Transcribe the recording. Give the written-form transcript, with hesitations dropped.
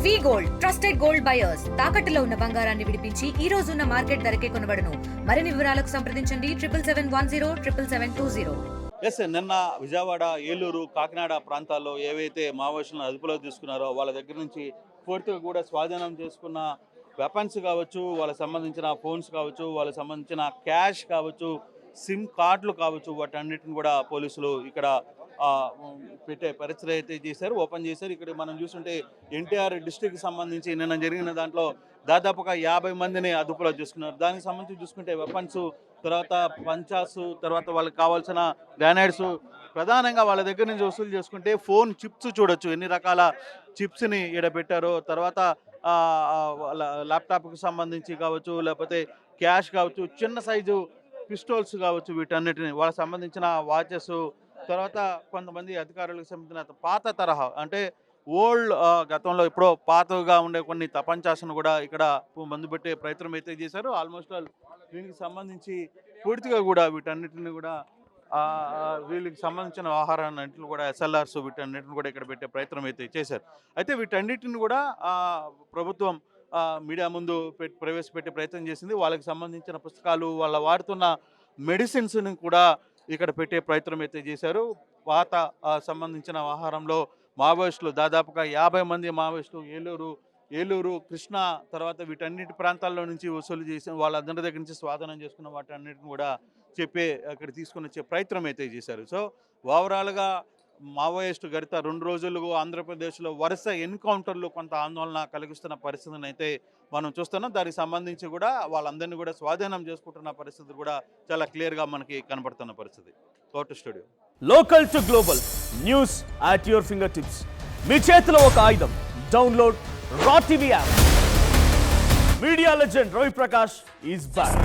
వి gold trusted gold buyers తాకట్టులో ఉన్న బంగారాన్ని విడిపించి ఈ రోజు ఉన్న మార్కెట్ ధరకే కొనబడును. మరిన్ని వివరాలకు సంప్రదించండి 7710 ఎస్ నిన్న విజయవాడ, ఏలూరు, కాకినాడ ప్రాంతాల్లో ఏవైతే మావోయిస్టులను అదుపులో తీసుకున్నారో వాళ్ళ దగ్గర నుంచి పూర్తిగా కూడా స్వాధీనం చేసుకున్న వెపన్స్ కావచ్చు, వాళ్ళకి సంబంధించిన ఫోన్స్ కావచ్చు, వాళ్ళకి సంబంధించిన క్యాష్ కావచ్చు, సిమ్ కార్డులు కావచ్చు, వాటన్నిటిని కూడా పోలీసులు ఇక్కడ పెట్టే పరిస్థితి అయితే చేశారు, ఓపెన్ చేశారు. ఇక్కడ మనం చూస్తుంటే ఎన్టీఆర్ డిస్ట్రిక్ట్కి సంబంధించి నిన్న జరిగిన దాంట్లో దాదాపుగా 50 మందిని అదుపులో చూసుకున్నారు. దానికి సంబంధించి చూసుకుంటే వెపన్స్, తర్వాత పంచాసు, తర్వాత వాళ్ళకి కావాల్సిన గ్రానైడ్స్, ప్రధానంగా వాళ్ళ దగ్గర నుంచి వసూలు చేసుకుంటే ఫోన్ చిప్స్ చూడొచ్చు, ఎన్ని రకాల చిప్స్ని ఈడ పెట్టారో. తర్వాత వాళ్ళ ల్యాప్టాప్కి సంబంధించి కావచ్చు, లేకపోతే క్యాష్ కావచ్చు, చిన్న సైజు పిస్టోల్స్ కావచ్చు, వీటన్నిటిని వాళ్ళకి సంబంధించిన వాచెస్, తర్వాత కొంతమంది అధికారులకు సంబంధించిన పాత తరహా అంటే ఓల్డ్ గతంలో ఎప్పుడో పాతగా ఉండే కొన్ని తపంచాసను కూడా ఇక్కడ మందు పెట్టే ప్రయత్నం అయితే చేశారు. ఆల్మోస్ట్ దీనికి సంబంధించి పూర్తిగా కూడా వీటన్నిటిని కూడా వీళ్ళకి సంబంధించిన ఆహారాన్నింటిని కూడా ఎస్ఎల్ఆర్స్ వీటన్నిటిని కూడా ఇక్కడ పెట్టే ప్రయత్నం అయితే చేశారు. అయితే వీటన్నిటిని కూడా ప్రభుత్వం మీడియా ముందు ప్రవేశపెట్టే ప్రయత్నం చేసింది. వాళ్ళకి సంబంధించిన పుస్తకాలు, వాళ్ళ వాడుతున్న మెడిసిన్స్ని కూడా ఇక్కడ పెట్టే ప్రయత్నం అయితే చేశారు. పాత సంబంధించిన ఆహారంలో మావోయిస్టులు దాదాపుగా 50 మంది మావోయిస్టులు ఏలూరు, కృష్ణా, తర్వాత వీటన్నిటి ప్రాంతాల్లో నుంచి వసూలు చేసి వాళ్ళందరి దగ్గర నుంచి స్వాధీనం చేసుకున్న వాటన్నిటిని కూడా అక్కడ తీసుకుని వచ్చే ప్రయత్నం అయితే చేశారు. సో ఓవరాల్గా మావోయిస్టు గడిత 2 రోజులు ఆంధ్రప్రదేశ్లో వరుస ఎన్కౌంటర్లు కొంత ఆందోళన కలిగిస్తున్న పరిస్థితిని అయితే మనం చూస్తున్నాం. దానికి సంబంధించి కూడా వాళ్ళందరినీ కూడా స్వాధీనం చేసుకుంటున్న పరిస్థితి కూడా చాలా క్లియర్గా మనకి కనబడుతున్న పరిస్థితి. Court studio. Local to global news at your finger tips. మీ చేతిలో ఒక ఆయుధం. Download R TV app. Media legend Ravi Prakash is back.